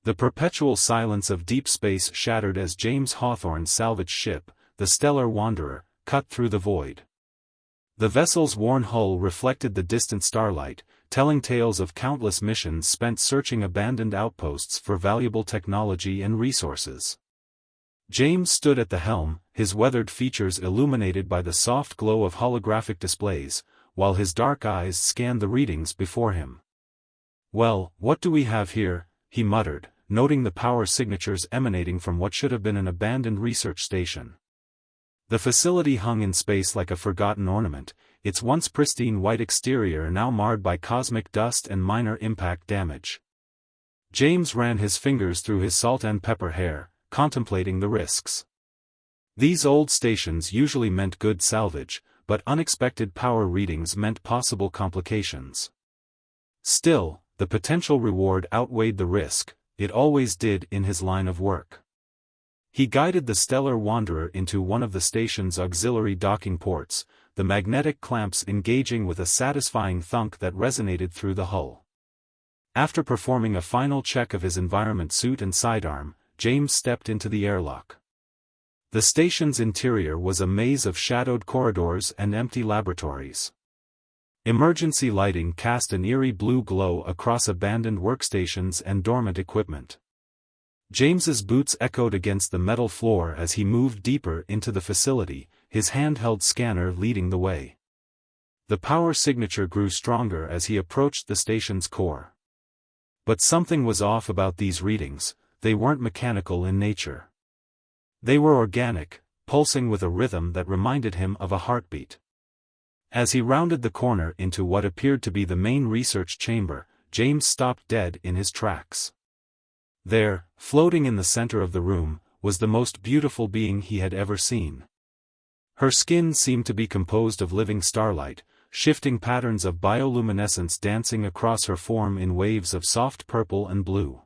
The perpetual silence of deep space shattered as James Hawthorne's salvage ship, the Stellar Wanderer, cut through the void. The vessel's worn hull reflected the distant starlight, telling tales of countless missions spent searching abandoned outposts for valuable technology and resources. James stood at the helm, his weathered features illuminated by the soft glow of holographic displays, while his dark eyes scanned the readings before him. "Well, what do we have here?" he muttered, noting the power signatures emanating from what should have been an abandoned research station. The facility hung in space like a forgotten ornament, its once pristine white exterior now marred by cosmic dust and minor impact damage. James ran his fingers through his salt and pepper hair, contemplating the risks. These old stations usually meant good salvage, but unexpected power readings meant possible complications. Still, the potential reward outweighed the risk. It always did in his line of work. He guided the Stellar Wanderer into one of the station's auxiliary docking ports, the magnetic clamps engaging with a satisfying thunk that resonated through the hull. After performing a final check of his environment suit and sidearm, James stepped into the airlock. The station's interior was a maze of shadowed corridors and empty laboratories. Emergency lighting cast an eerie blue glow across abandoned workstations and dormant equipment. James's boots echoed against the metal floor as he moved deeper into the facility, his handheld scanner leading the way. The power signature grew stronger as he approached the station's core. But something was off about these readings. They weren't mechanical in nature. They were organic, pulsing with a rhythm that reminded him of a heartbeat. As he rounded the corner into what appeared to be the main research chamber, James stopped dead in his tracks. There, floating in the center of the room, was the most beautiful being he had ever seen. Her skin seemed to be composed of living starlight, shifting patterns of bioluminescence dancing across her form in waves of soft purple and blue.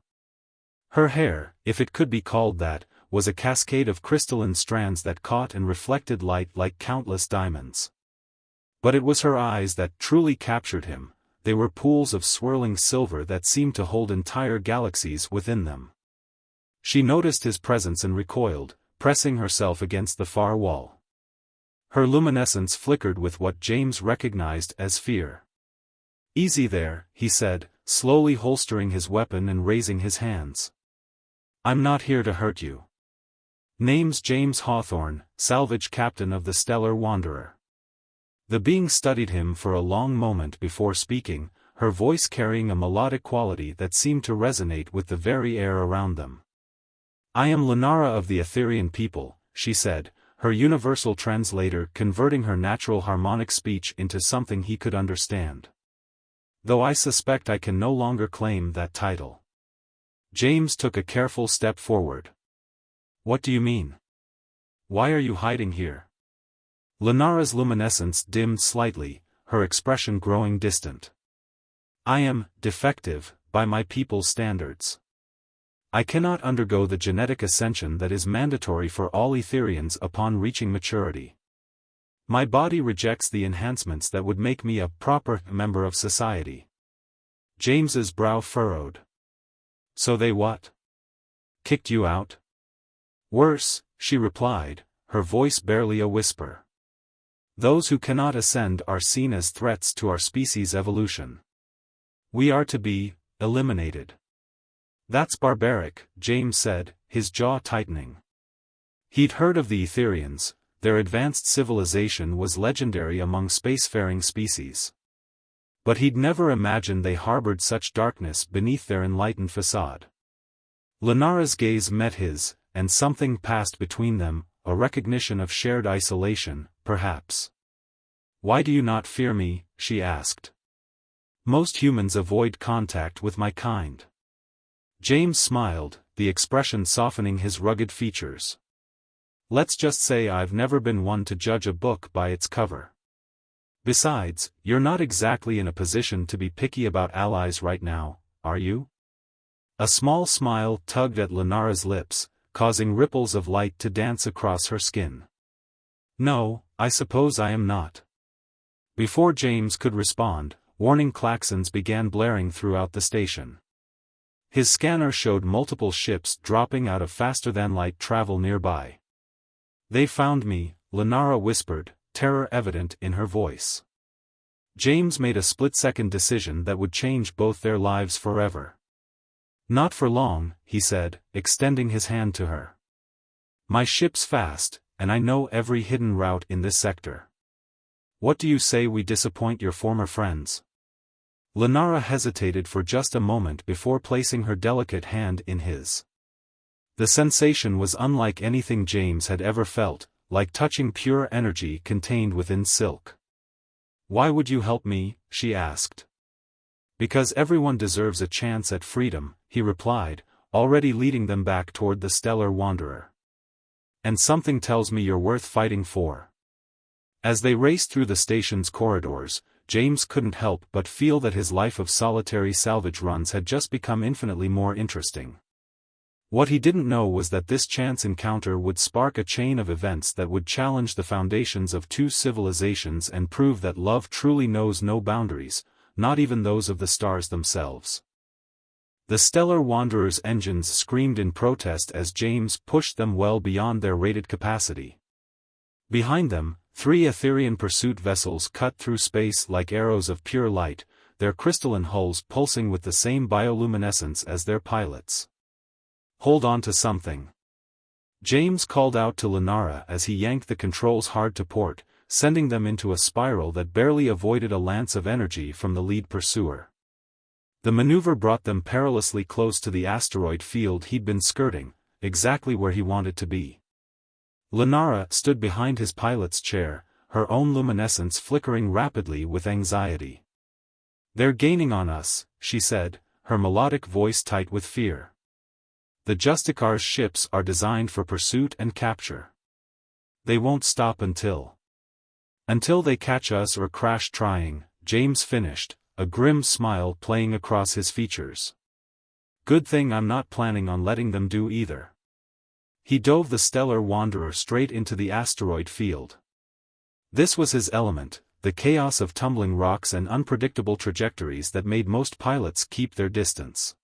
Her hair, if it could be called that, was a cascade of crystalline strands that caught and reflected light like countless diamonds. But it was her eyes that truly captured him. They were pools of swirling silver that seemed to hold entire galaxies within them. She noticed his presence and recoiled, pressing herself against the far wall. Her luminescence flickered with what James recognized as fear. "Easy there," he said, slowly holstering his weapon and raising his hands. "I'm not here to hurt you. Name's James Hawthorne, salvage captain of the Stellar Wanderer." The being studied him for a long moment before speaking, her voice carrying a melodic quality that seemed to resonate with the very air around them. "I am Lenara of the Etherian people," she said, her universal translator converting her natural harmonic speech into something he could understand. "Though I suspect I can no longer claim that title." James took a careful step forward. "What do you mean? Why are you hiding here?" Lenara's luminescence dimmed slightly, her expression growing distant. "I am defective, by my people's standards. I cannot undergo the genetic ascension that is mandatory for all Etherians upon reaching maturity. My body rejects the enhancements that would make me a proper member of society." James's brow furrowed. "So they what? Kicked you out?" "Worse," she replied, her voice barely a whisper. "Those who cannot ascend are seen as threats to our species' evolution. We are to be eliminated." "That's barbaric," James said, his jaw tightening. He'd heard of the Etherians. Their advanced civilization was legendary among spacefaring species. But he'd never imagined they harbored such darkness beneath their enlightened facade. Lenara's gaze met his, and something passed between them, a recognition of shared isolation, perhaps. "Why do you not fear me?" she asked. "Most humans avoid contact with my kind." James smiled, the expression softening his rugged features. "Let's just say I've never been one to judge a book by its cover. Besides, you're not exactly in a position to be picky about allies right now, are you?" A small smile tugged at Lenara's lips, causing ripples of light to dance across her skin. "No, I suppose I am not." Before James could respond, warning klaxons began blaring throughout the station. His scanner showed multiple ships dropping out of faster-than-light travel nearby. "They found me," Lenara whispered, terror evident in her voice. James made a split-second decision that would change both their lives forever. "Not for long," he said, extending his hand to her. "My ship's fast, and I know every hidden route in this sector. What do you say we disappoint your former friends?" Lenara hesitated for just a moment before placing her delicate hand in his. The sensation was unlike anything James had ever felt, like touching pure energy contained within silk. "Why would you help me?" she asked. "Because everyone deserves a chance at freedom," he replied, already leading them back toward the Stellar Wanderer. "And something tells me you're worth fighting for." As they raced through the station's corridors, James couldn't help but feel that his life of solitary salvage runs had just become infinitely more interesting. What he didn't know was that this chance encounter would spark a chain of events that would challenge the foundations of two civilizations and prove that love truly knows no boundaries, not even those of the stars themselves. The Stellar Wanderer's engines screamed in protest as James pushed them well beyond their rated capacity. Behind them, 3 Etherian pursuit vessels cut through space like arrows of pure light, their crystalline hulls pulsing with the same bioluminescence as their pilots. "Hold on to something," James called out to Lenara as he yanked the controls hard to port, sending them into a spiral that barely avoided a lance of energy from the lead pursuer. The maneuver brought them perilously close to the asteroid field he'd been skirting, exactly where he wanted to be. Lenara stood behind his pilot's chair, her own luminescence flickering rapidly with anxiety. "They're gaining on us," she said, her melodic voice tight with fear. "The Justicar's ships are designed for pursuit and capture. They won't stop until they catch us or crash trying," James finished, a grim smile playing across his features. "Good thing I'm not planning on letting them do either." He dove the Stellar Wanderer straight into the asteroid field. This was his element, the chaos of tumbling rocks and unpredictable trajectories that made most pilots keep their distance.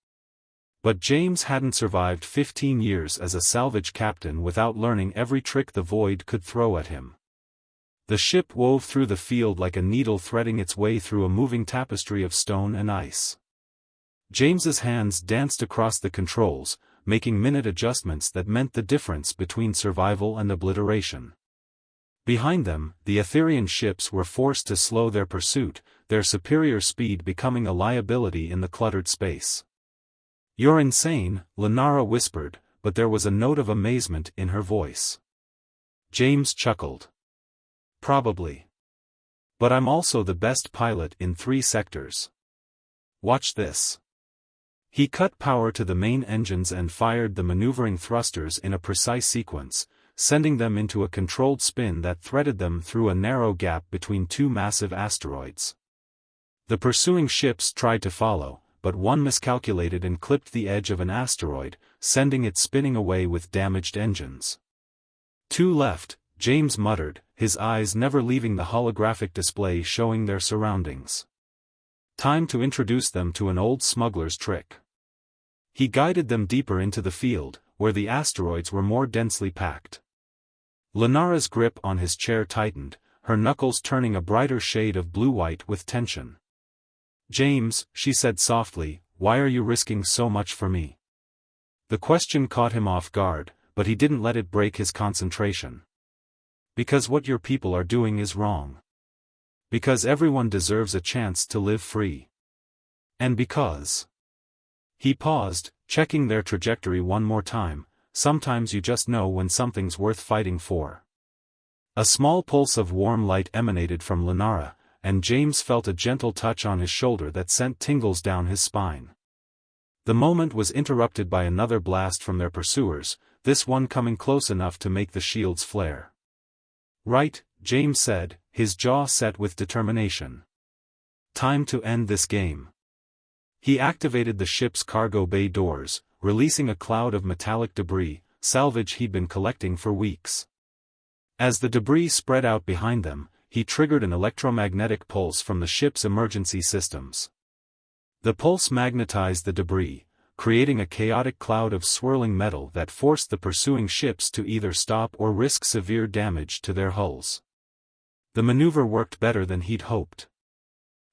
But James hadn't survived 15 years as a salvage captain without learning every trick the void could throw at him. The ship wove through the field like a needle threading its way through a moving tapestry of stone and ice. James's hands danced across the controls, making minute adjustments that meant the difference between survival and obliteration. Behind them, the Etherian ships were forced to slow their pursuit, their superior speed becoming a liability in the cluttered space. "You're insane," Lenara whispered, but there was a note of amazement in her voice. James chuckled. "Probably. But I'm also the best pilot in 3 sectors. Watch this." He cut power to the main engines and fired the maneuvering thrusters in a precise sequence, sending them into a controlled spin that threaded them through a narrow gap between 2 massive asteroids. The pursuing ships tried to follow, but one miscalculated and clipped the edge of an asteroid, sending it spinning away with damaged engines. "2 left," James muttered, his eyes never leaving the holographic display showing their surroundings. "Time to introduce them to an old smuggler's trick." He guided them deeper into the field, where the asteroids were more densely packed. Lenara's grip on his chair tightened, her knuckles turning a brighter shade of blue-white with tension. "James," she said softly, "why are you risking so much for me?" The question caught him off guard, but he didn't let it break his concentration. "Because what your people are doing is wrong. Because everyone deserves a chance to live free. And because..." He paused, checking their trajectory one more time. "Sometimes you just know when something's worth fighting for." A small pulse of warm light emanated from Lenara, and James felt a gentle touch on his shoulder that sent tingles down his spine. The moment was interrupted by another blast from their pursuers, this one coming close enough to make the shields flare. "Right," James said, his jaw set with determination. "Time to end this game." He activated the ship's cargo bay doors, releasing a cloud of metallic debris, salvage he'd been collecting for weeks. As the debris spread out behind them, he triggered an electromagnetic pulse from the ship's emergency systems. The pulse magnetized the debris, creating a chaotic cloud of swirling metal that forced the pursuing ships to either stop or risk severe damage to their hulls. The maneuver worked better than he'd hoped.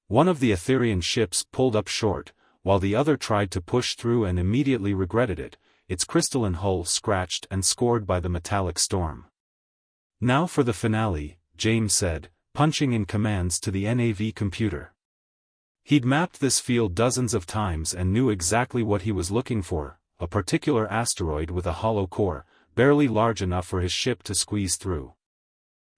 One of the Etherian ships pulled up short, while the other tried to push through and immediately regretted it, its crystalline hull scratched and scored by the metallic storm. "Now for the finale," James said, punching in commands to the NAV computer. He'd mapped this field dozens of times and knew exactly what he was looking for, a particular asteroid with a hollow core, barely large enough for his ship to squeeze through.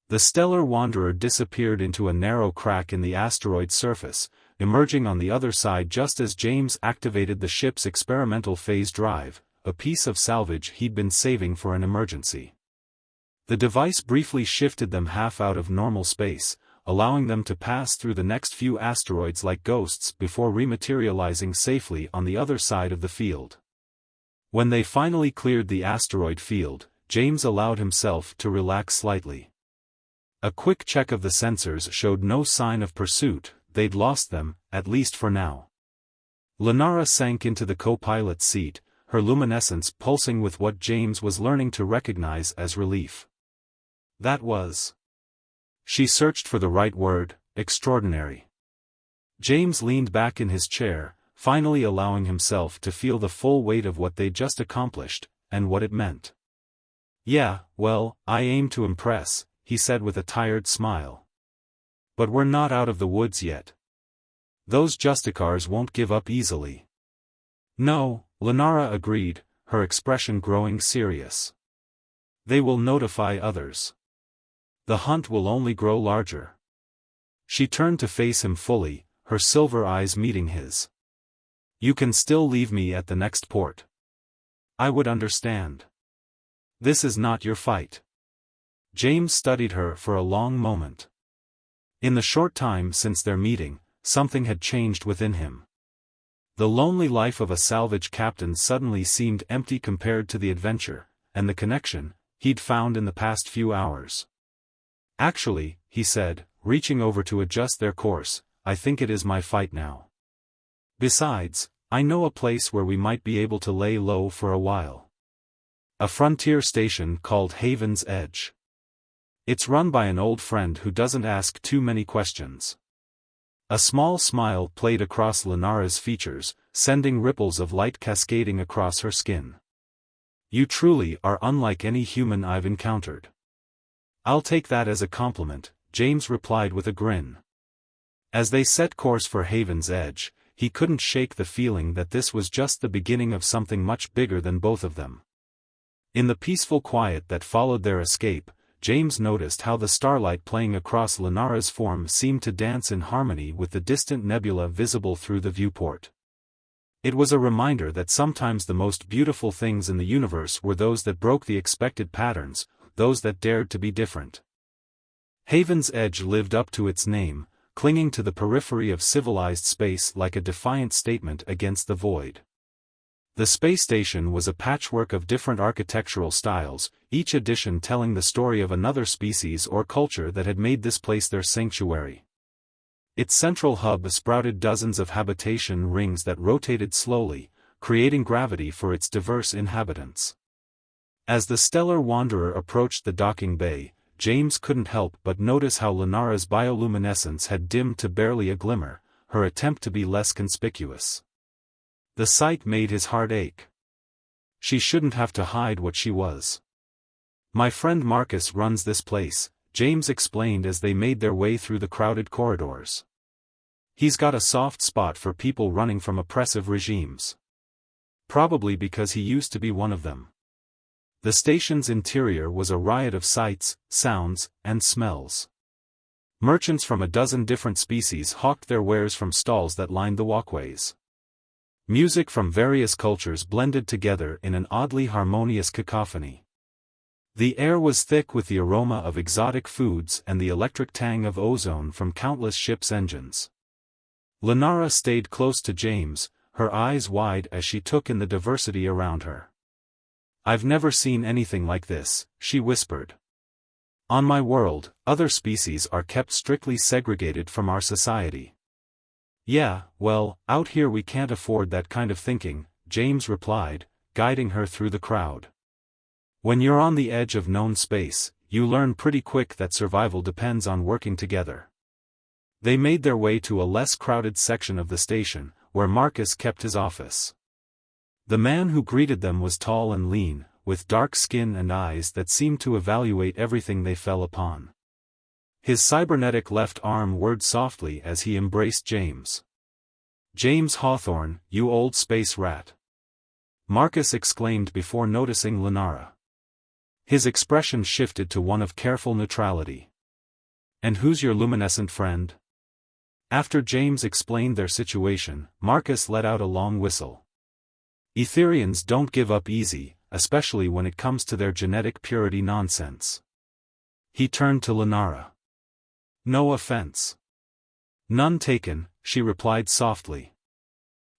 The stellar wanderer disappeared into a narrow crack in the asteroid's surface, emerging on the other side just as James activated the ship's experimental phase drive, a piece of salvage he'd been saving for an emergency. The device briefly shifted them half out of normal space, allowing them to pass through the next few asteroids like ghosts before rematerializing safely on the other side of the field. When they finally cleared the asteroid field, James allowed himself to relax slightly. A quick check of the sensors showed no sign of pursuit. They'd lost them, at least for now. Lenara sank into the co-pilot's seat, her luminescence pulsing with what James was learning to recognize as relief. That was. She searched for the right word, extraordinary. James leaned back in his chair, finally allowing himself to feel the full weight of what they'd just accomplished, and what it meant. "Yeah, well, I aim to impress," he said with a tired smile. "But we're not out of the woods yet. Those Justicars won't give up easily." "No," Lenara agreed, her expression growing serious. "They will notify others. The hunt will only grow larger." She turned to face him fully, her silver eyes meeting his. "You can still leave me at the next port. I would understand. This is not your fight." James studied her for a long moment. In the short time since their meeting, something had changed within him. The lonely life of a salvage captain suddenly seemed empty compared to the adventure, and the connection he'd found in the past few hours. "Actually," he said, reaching over to adjust their course, "I think it is my fight now. Besides, I know a place where we might be able to lay low for a while. A frontier station called Haven's Edge. It's run by an old friend who doesn't ask too many questions." A small smile played across Lenara's features, sending ripples of light cascading across her skin. "You truly are unlike any human I've encountered." "I'll take that as a compliment," James replied with a grin. As they set course for Haven's Edge, he couldn't shake the feeling that this was just the beginning of something much bigger than both of them. In the peaceful quiet that followed their escape, James noticed how the starlight playing across Lenara's form seemed to dance in harmony with the distant nebula visible through the viewport. It was a reminder that sometimes the most beautiful things in the universe were those that broke the expected patterns, those that dared to be different. Haven's Edge lived up to its name, clinging to the periphery of civilized space like a defiant statement against the void. The space station was a patchwork of different architectural styles, each edition telling the story of another species or culture that had made this place their sanctuary. Its central hub sprouted dozens of habitation rings that rotated slowly, creating gravity for its diverse inhabitants. As the stellar wanderer approached the docking bay, James couldn't help but notice how Lenara's bioluminescence had dimmed to barely a glimmer, her attempt to be less conspicuous. The sight made his heart ache. She shouldn't have to hide what she was. "My friend Marcus runs this place," James explained as they made their way through the crowded corridors. "He's got a soft spot for people running from oppressive regimes. Probably because he used to be one of them." The station's interior was a riot of sights, sounds, and smells. Merchants from a dozen different species hawked their wares from stalls that lined the walkways. Music from various cultures blended together in an oddly harmonious cacophony. The air was thick with the aroma of exotic foods and the electric tang of ozone from countless ships' engines. Lenara stayed close to James, her eyes wide as she took in the diversity around her. "I've never seen anything like this," she whispered. "On my world, other species are kept strictly segregated from our society." "Yeah, well, out here we can't afford that kind of thinking," James replied, guiding her through the crowd. When you're on the edge of known space, you learn pretty quick that survival depends on working together. They made their way to a less crowded section of the station, where Marcus kept his office. The man who greeted them was tall and lean, with dark skin and eyes that seemed to evaluate everything they fell upon. His cybernetic left arm whirred softly as he embraced James. "James Hawthorne, you old space rat!" Marcus exclaimed before noticing Lenara. His expression shifted to one of careful neutrality. "And who's your luminescent friend?" After James explained their situation, Marcus let out a long whistle. Etherians don't give up easy, especially when it comes to their genetic purity nonsense. He turned to Lenara. "No offense." "None taken," she replied softly.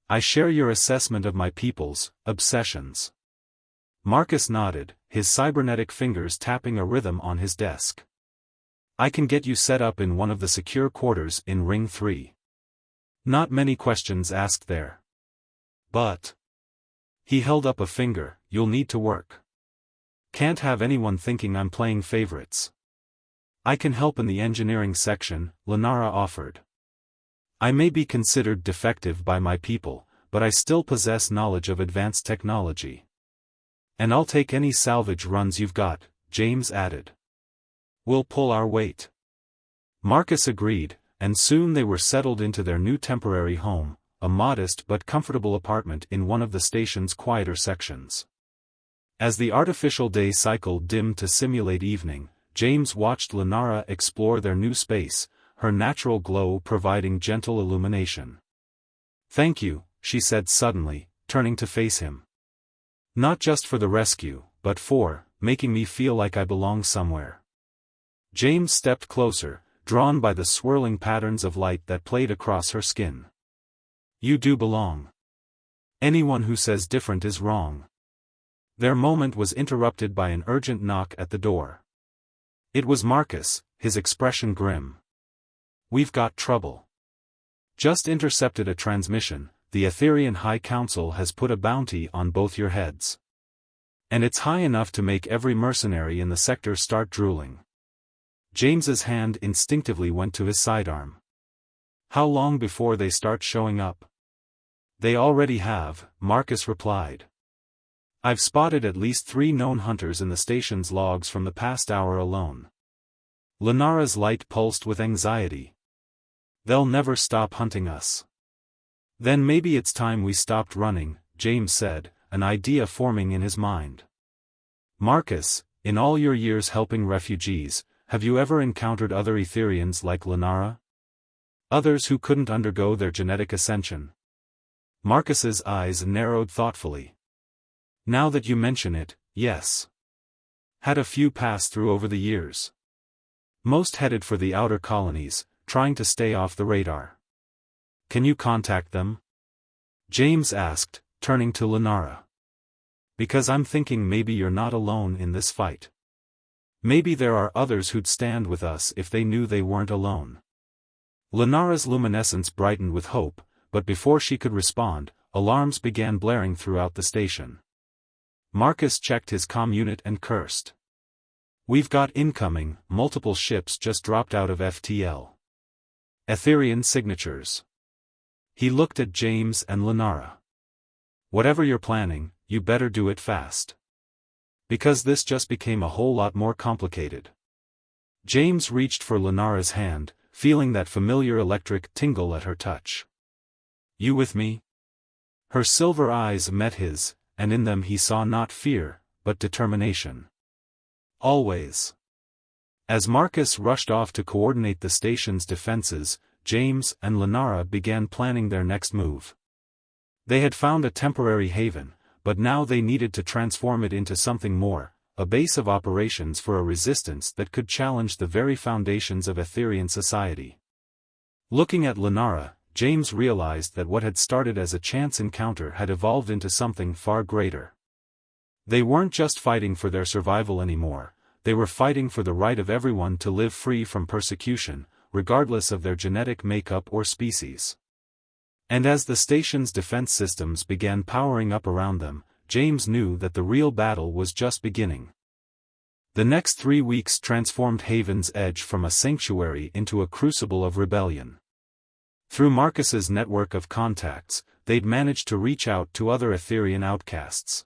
"I share your assessment of my people's obsessions." Marcus nodded, his cybernetic fingers tapping a rhythm on his desk. "I can get you set up in one of the secure quarters in Ring 3. Not many questions asked there. But..." He held up a finger, "You'll need to work. Can't have anyone thinking I'm playing favorites." "I can help in the engineering section," Lenara offered. "I may be considered defective by my people, but I still possess knowledge of advanced technology. And I'll take any salvage runs you've got," James added. "We'll pull our weight." Marcus agreed, and soon they were settled into their new temporary home, a modest but comfortable apartment in one of the station's quieter sections. As the artificial day cycle dimmed to simulate evening, James watched Lenara explore their new space, her natural glow providing gentle illumination. "Thank you," she said suddenly, turning to face him. "Not just for the rescue, but for making me feel like I belong somewhere." James stepped closer, drawn by the swirling patterns of light that played across her skin. "You do belong. Anyone who says different is wrong." Their moment was interrupted by an urgent knock at the door. It was Marcus, his expression grim. "We've got trouble. Just intercepted a transmission. The Etherian High Council has put a bounty on both your heads. And it's high enough to make every mercenary in the sector start drooling." James's hand instinctively went to his sidearm. "How long before they start showing up?" "They already have," Marcus replied. "I've spotted at least 3 known hunters in the station's logs from the past hour alone." Lenara's light pulsed with anxiety. "They'll never stop hunting us." "Then maybe it's time we stopped running," James said, an idea forming in his mind. "Marcus, in all your years helping refugees, have you ever encountered other Etherians like Lenara? Others who couldn't undergo their genetic ascension?" Marcus's eyes narrowed thoughtfully. "Now that you mention it, yes. Had a few pass through over the years. Most headed for the outer colonies, trying to stay off the radar." "Can you contact them?" James asked, turning to Lenara. "Because I'm thinking maybe you're not alone in this fight. Maybe there are others who'd stand with us if they knew they weren't alone." Lenara's luminescence brightened with hope, but before she could respond, alarms began blaring throughout the station. Marcus checked his comm unit and cursed. "We've got incoming, multiple ships just dropped out of FTL. Etherian signatures." He looked at James and Lenara. "Whatever you're planning, you better do it fast. Because this just became a whole lot more complicated." James reached for Lenara's hand, feeling that familiar electric tingle at her touch. "You with me?" Her silver eyes met his, and in them he saw not fear, but determination. "Always." As Marcus rushed off to coordinate the station's defenses, James and Lenara began planning their next move. They had found a temporary haven, but now they needed to transform it into something more, a base of operations for a resistance that could challenge the very foundations of Etherian society. Looking at Lenara, James realized that what had started as a chance encounter had evolved into something far greater. They weren't just fighting for their survival anymore, they were fighting for the right of everyone to live free from persecution, regardless of their genetic makeup or species. And as the station's defense systems began powering up around them, James knew that the real battle was just beginning. The next 3 weeks transformed Haven's Edge from a sanctuary into a crucible of rebellion. Through Marcus's network of contacts, they'd managed to reach out to other Etherian outcasts.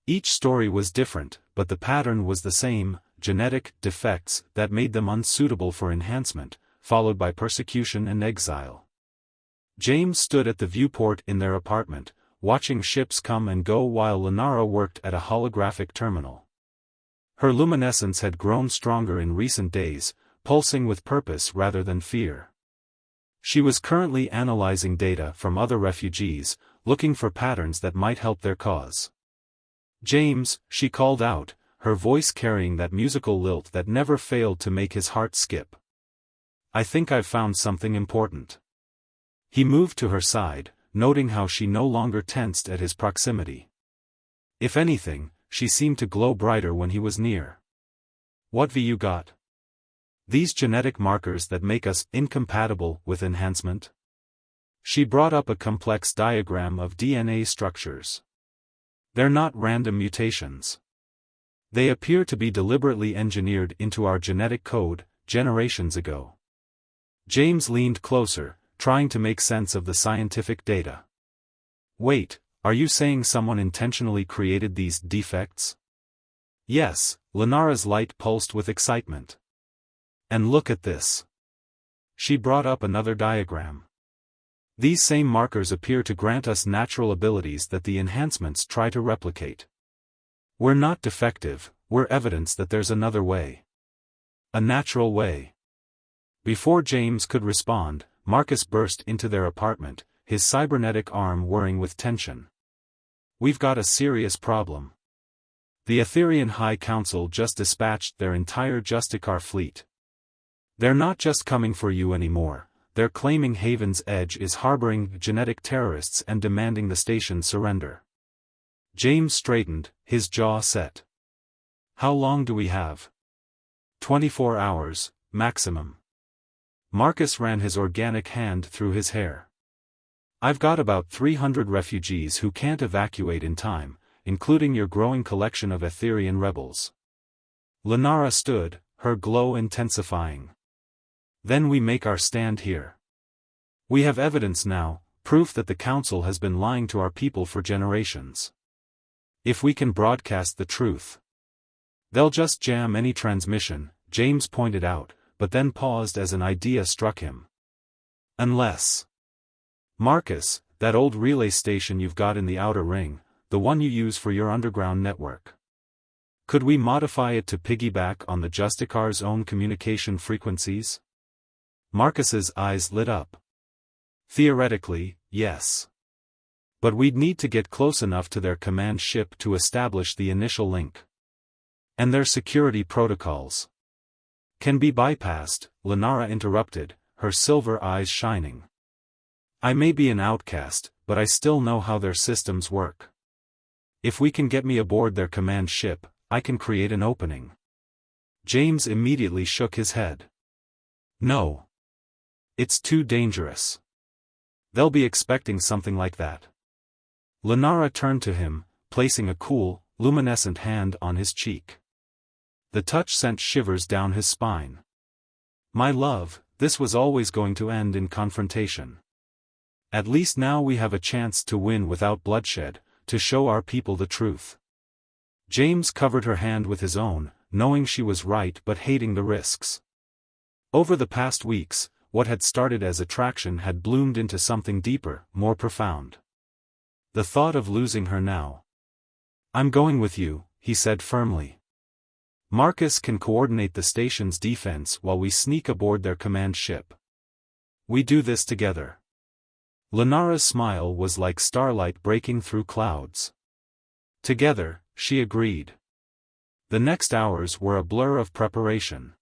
Each story was different, but the pattern was the same: genetic defects that made them unsuitable for enhancement, followed by persecution and exile. James stood at the viewport in their apartment, watching ships come and go while Lenara worked at a holographic terminal. Her luminescence had grown stronger in recent days, pulsing with purpose rather than fear. She was currently analyzing data from other refugees, looking for patterns that might help their cause. "James," she called out, her voice carrying that musical lilt that never failed to make his heart skip. "I think I've found something important." He moved to her side, noting how she no longer tensed at his proximity. If anything, she seemed to glow brighter when he was near. "What have you got?" "These genetic markers that make us incompatible with enhancement?" She brought up a complex diagram of DNA structures. "They're not random mutations. They appear to be deliberately engineered into our genetic code, generations ago." James leaned closer, trying to make sense of the scientific data. "Wait, are you saying someone intentionally created these defects?" "Yes," Lenara's light pulsed with excitement. "And look at this." She brought up another diagram. "These same markers appear to grant us natural abilities that the enhancements try to replicate. We're not defective, we're evidence that there's another way. A natural way." Before James could respond, Marcus burst into their apartment, his cybernetic arm whirring with tension. "We've got a serious problem. The Etherian High Council just dispatched their entire Justicar fleet. They're not just coming for you anymore, they're claiming Haven's Edge is harboring genetic terrorists and demanding the station's surrender." James straightened, his jaw set. "How long do we have?" 24 hours, maximum." Marcus ran his organic hand through his hair. "I've got about 300 refugees who can't evacuate in time, including your growing collection of Etherian rebels." Lenara stood, her glow intensifying. "Then we make our stand here. We have evidence now, proof that the Council has been lying to our people for generations. If we can broadcast the truth, they'll just jam any transmission," James pointed out, but then paused as an idea struck him. "Unless, Marcus, that old relay station you've got in the outer ring, the one you use for your underground network. Could we modify it to piggyback on the Justicar's own communication frequencies?" Marcus's eyes lit up. "Theoretically, yes. But we'd need to get close enough to their command ship to establish the initial link. And their security protocols can be bypassed," Lenara interrupted, her silver eyes shining. "I may be an outcast, but I still know how their systems work. If we can get me aboard their command ship, I can create an opening." James immediately shook his head. "No. It's too dangerous. They'll be expecting something like that." Lenara turned to him, placing a cool, luminescent hand on his cheek. The touch sent shivers down his spine. "My love, this was always going to end in confrontation. At least now we have a chance to win without bloodshed, to show our people the truth." James covered her hand with his own, knowing she was right but hating the risks. Over the past weeks, what had started as attraction had bloomed into something deeper, more profound. The thought of losing her now. "I'm going with you," he said firmly. "Marcus can coordinate the station's defense while we sneak aboard their command ship. We do this together." Lenara's smile was like starlight breaking through clouds. "Together," she agreed. The next hours were a blur of preparation.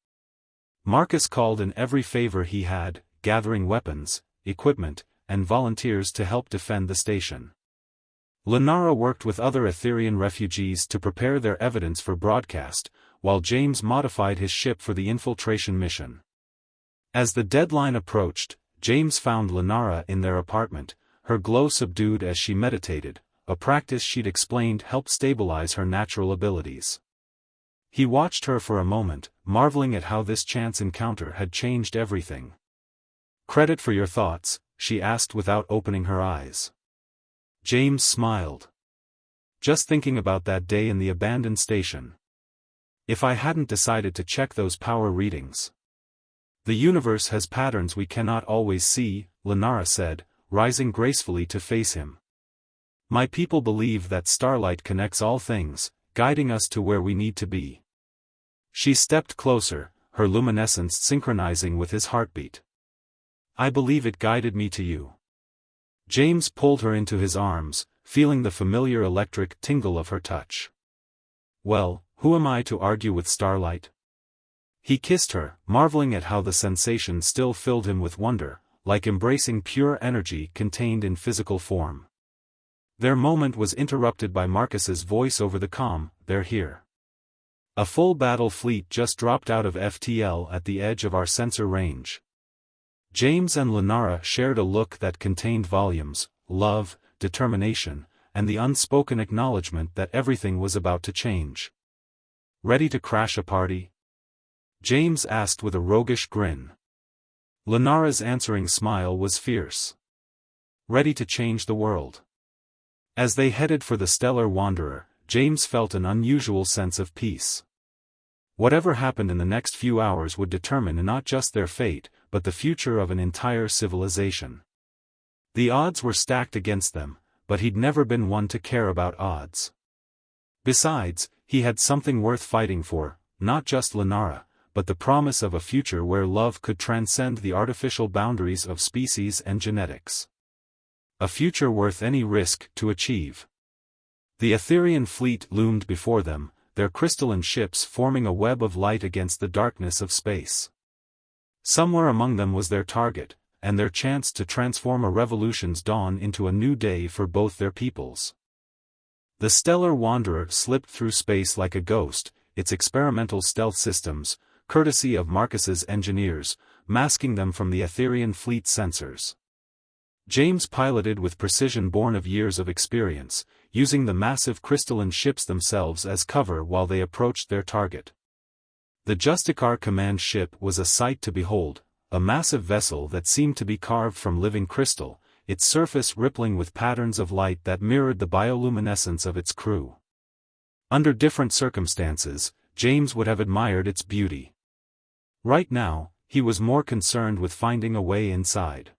Marcus called in every favor he had, gathering weapons, equipment, and volunteers to help defend the station. Lenara worked with other Etherian refugees to prepare their evidence for broadcast, while James modified his ship for the infiltration mission. As the deadline approached, James found Lenara in their apartment, her glow subdued as she meditated, a practice she'd explained helped stabilize her natural abilities. He watched her for a moment, marveling at how this chance encounter had changed everything. "Credit for your thoughts?" she asked without opening her eyes. James smiled. "Just thinking about that day in the abandoned station. If I hadn't decided to check those power readings." "The universe has patterns we cannot always see," Lenara said, rising gracefully to face him. "My people believe that starlight connects all things, guiding us to where we need to be." She stepped closer, her luminescence synchronizing with his heartbeat. "I believe it guided me to you." James pulled her into his arms, feeling the familiar electric tingle of her touch. "Well, who am I to argue with starlight?" He kissed her, marveling at how the sensation still filled him with wonder, like embracing pure energy contained in physical form. Their moment was interrupted by Marcus's voice over the comm, "They're here. A full battle fleet just dropped out of FTL at the edge of our sensor range." James and Lenara shared a look that contained volumes, love, determination, and the unspoken acknowledgement that everything was about to change. "Ready to crash a party?" James asked with a roguish grin. Lenara's answering smile was fierce. "Ready to change the world." As they headed for the Stellar Wanderer, James felt an unusual sense of peace. Whatever happened in the next few hours would determine not just their fate, but the future of an entire civilization. The odds were stacked against them, but he'd never been one to care about odds. Besides, he had something worth fighting for, not just Lenara, but the promise of a future where love could transcend the artificial boundaries of species and genetics. A future worth any risk to achieve. The Etherian fleet loomed before them, their crystalline ships forming a web of light against the darkness of space. Somewhere among them was their target, and their chance to transform a revolution's dawn into a new day for both their peoples. The Stellar Wanderer slipped through space like a ghost, its experimental stealth systems, courtesy of Marcus's engineers, masking them from the Etherian fleet sensors. James piloted with precision born of years of experience, using the massive crystalline ships themselves as cover while they approached their target. The Justicar command ship was a sight to behold, a massive vessel that seemed to be carved from living crystal, its surface rippling with patterns of light that mirrored the bioluminescence of its crew. Under different circumstances, James would have admired its beauty. Right now, he was more concerned with finding a way inside.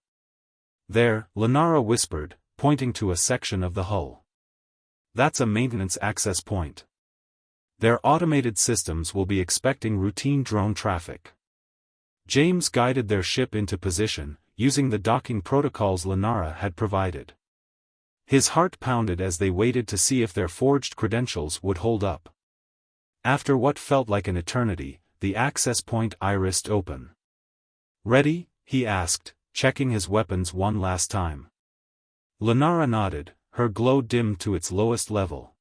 "There," Lenara whispered, pointing to a section of the hull. "That's a maintenance access point. Their automated systems will be expecting routine drone traffic." James guided their ship into position, using the docking protocols Lenara had provided. His heart pounded as they waited to see if their forged credentials would hold up. After what felt like an eternity, the access point irised open. "Ready?" he asked, checking his weapons one last time. Lenara nodded, her glow dimmed to its lowest level.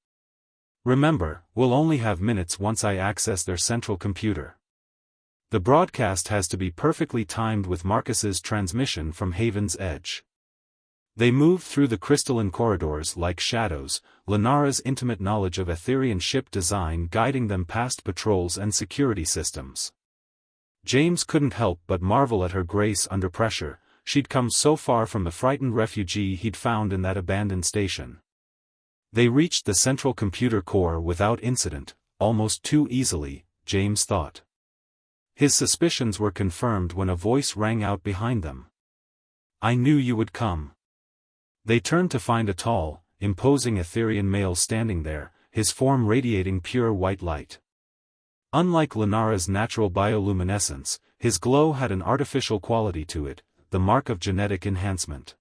"Remember, we'll only have minutes once I access their central computer. The broadcast has to be perfectly timed with Marcus's transmission from Haven's Edge." They moved through the crystalline corridors like shadows, Lenara's intimate knowledge of Etherian ship design guiding them past patrols and security systems. James couldn't help but marvel at her grace under pressure. She'd come so far from the frightened refugee he'd found in that abandoned station. They reached the central computer core without incident, almost too easily, James thought. His suspicions were confirmed when a voice rang out behind them. "I knew you would come." They turned to find a tall, imposing Etherian male standing there, his form radiating pure white light. Unlike Lenara's natural bioluminescence, his glow had an artificial quality to it, the mark of genetic enhancement.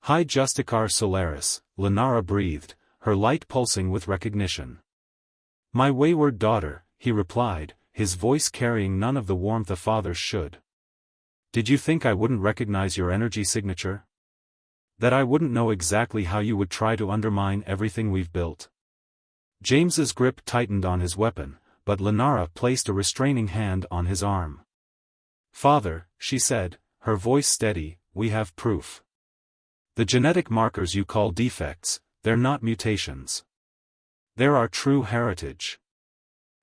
"Hi Justicar Solaris," Lenara breathed, her light pulsing with recognition. "My wayward daughter," he replied, his voice carrying none of the warmth a father's should. "Did you think I wouldn't recognize your energy signature? That I wouldn't know exactly how you would try to undermine everything we've built?" James's grip tightened on his weapon, but Lenara placed a restraining hand on his arm. "Father," she said, her voice steady, we have proof. The genetic markers you call defects, they're not mutations. They're our true heritage.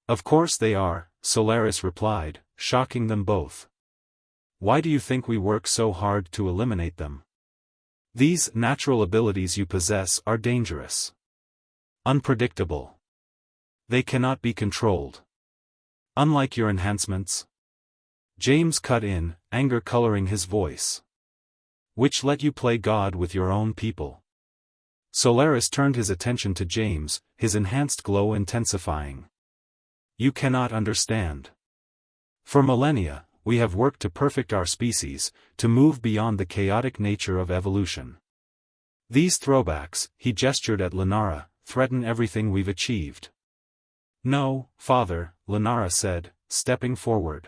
Of course they are, Solaris replied, shocking them both. Why do you think we work so hard to eliminate them? These natural abilities you possess are dangerous. Unpredictable. They cannot be controlled. Unlike your enhancements. James cut in, anger coloring his voice. Which let you play God with your own people. Solaris turned his attention to James, his enhanced glow intensifying. You cannot understand. For millennia, we have worked to perfect our species, to move beyond the chaotic nature of evolution. These throwbacks, he gestured at Lenara, threaten everything we've achieved. No, Father, Lenara said, stepping forward.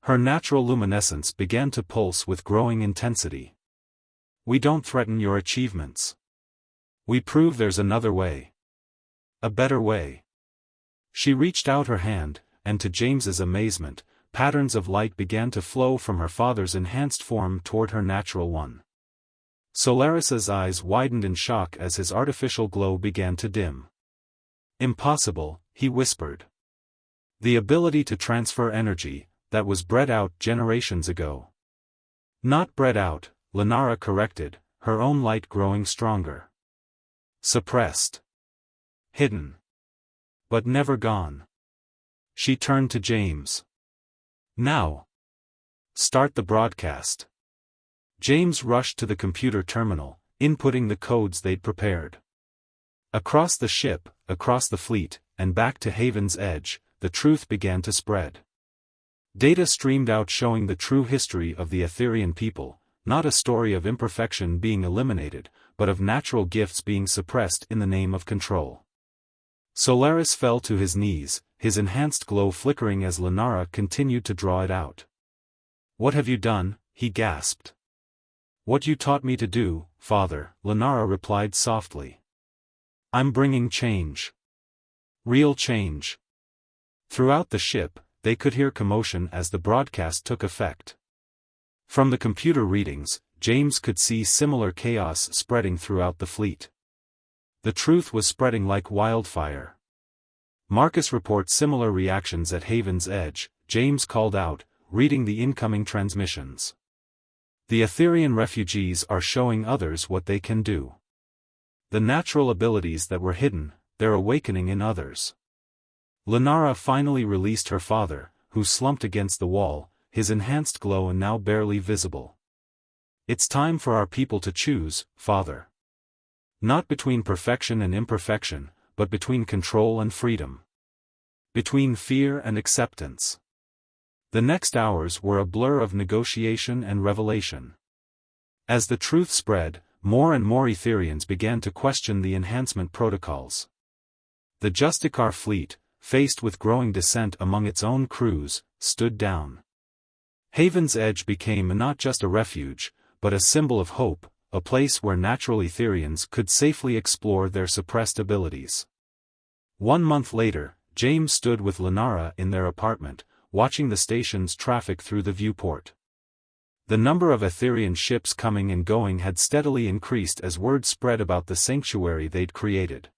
Her natural luminescence began to pulse with growing intensity. We don't threaten your achievements. We prove there's another way. A better way. She reached out her hand, and to James's amazement, patterns of light began to flow from her father's enhanced form toward her natural one. Solaris's eyes widened in shock as his artificial glow began to dim. Impossible, he whispered. The ability to transfer energy, that was bred out generations ago. Not bred out, Lenara corrected, her own light growing stronger. Suppressed. Hidden. But never gone. She turned to James. Now. Start the broadcast. James rushed to the computer terminal, inputting the codes they'd prepared. Across the ship, across the fleet, and back to Haven's Edge, the truth began to spread. Data streamed out showing the true history of the Etherian people, not a story of imperfection being eliminated, but of natural gifts being suppressed in the name of control. Solaris fell to his knees, his enhanced glow flickering as Lenara continued to draw it out. What have you done? He gasped. What you taught me to do, Father, Lenara replied softly. I'm bringing change. Real change. Throughout the ship, they could hear commotion as the broadcast took effect. From the computer readings, James could see similar chaos spreading throughout the fleet. The truth was spreading like wildfire. Marcus reports similar reactions at Haven's Edge, James called out, reading the incoming transmissions. The Etherian refugees are showing others what they can do. The natural abilities that were hidden, they're awakening in others. Lenara finally released her father, who slumped against the wall, his enhanced glow and now barely visible. It's time for our people to choose, Father. Not between perfection and imperfection, but between control and freedom. Between fear and acceptance. The next hours were a blur of negotiation and revelation. As the truth spread, more and more Etherians began to question the enhancement protocols. The Justicar fleet, faced with growing dissent among its own crews, stood down. Haven's Edge became not just a refuge, but a symbol of hope, a place where natural Etherians could safely explore their suppressed abilities. 1 month later, James stood with Lenara in their apartment, watching the station's traffic through the viewport. The number of Etherian ships coming and going had steadily increased as word spread about the sanctuary they'd created.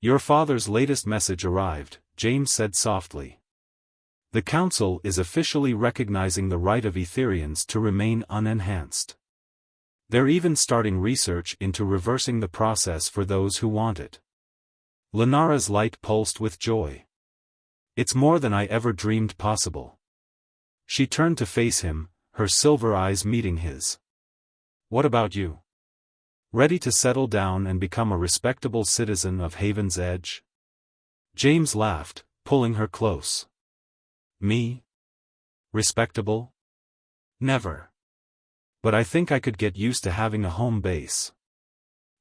Your father's latest message arrived, James said softly. The Council is officially recognizing the right of Etherians to remain unenhanced. They're even starting research into reversing the process for those who want it. Lenara's light pulsed with joy. It's more than I ever dreamed possible. She turned to face him, her silver eyes meeting his. What about you? Ready to settle down and become a respectable citizen of Haven's Edge? James laughed, pulling her close. Me? Respectable? Never. But I think I could get used to having a home base.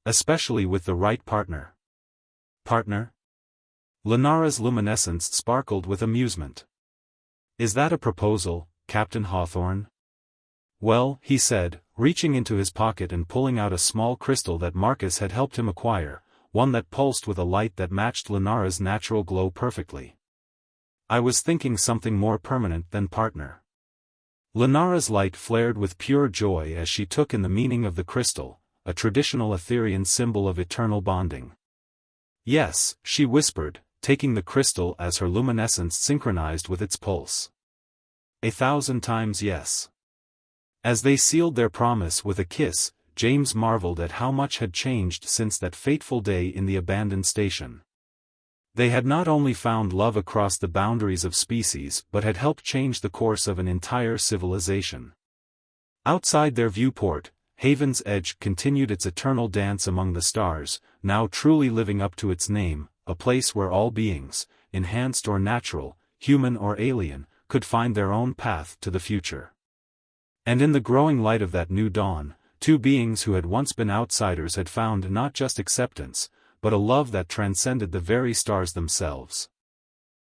Especially with the right partner. Partner? Lenara's luminescence sparkled with amusement. Is that a proposal, Captain Hawthorne? Well, he said, reaching into his pocket and pulling out a small crystal that Marcus had helped him acquire, one that pulsed with a light that matched Lenara's natural glow perfectly. I was thinking something more permanent than partner. Lenara's light flared with pure joy as she took in the meaning of the crystal, a traditional Etherian symbol of eternal bonding. Yes, she whispered, taking the crystal as her luminescence synchronized with its pulse. 1,000 times yes. As they sealed their promise with a kiss, James marveled at how much had changed since that fateful day in the abandoned station. They had not only found love across the boundaries of species but had helped change the course of an entire civilization. Outside their viewport, Haven's Edge continued its eternal dance among the stars, now truly living up to its name, a place where all beings, enhanced or natural, human or alien, could find their own path to the future. And in the growing light of that new dawn, two beings who had once been outsiders had found not just acceptance, but a love that transcended the very stars themselves.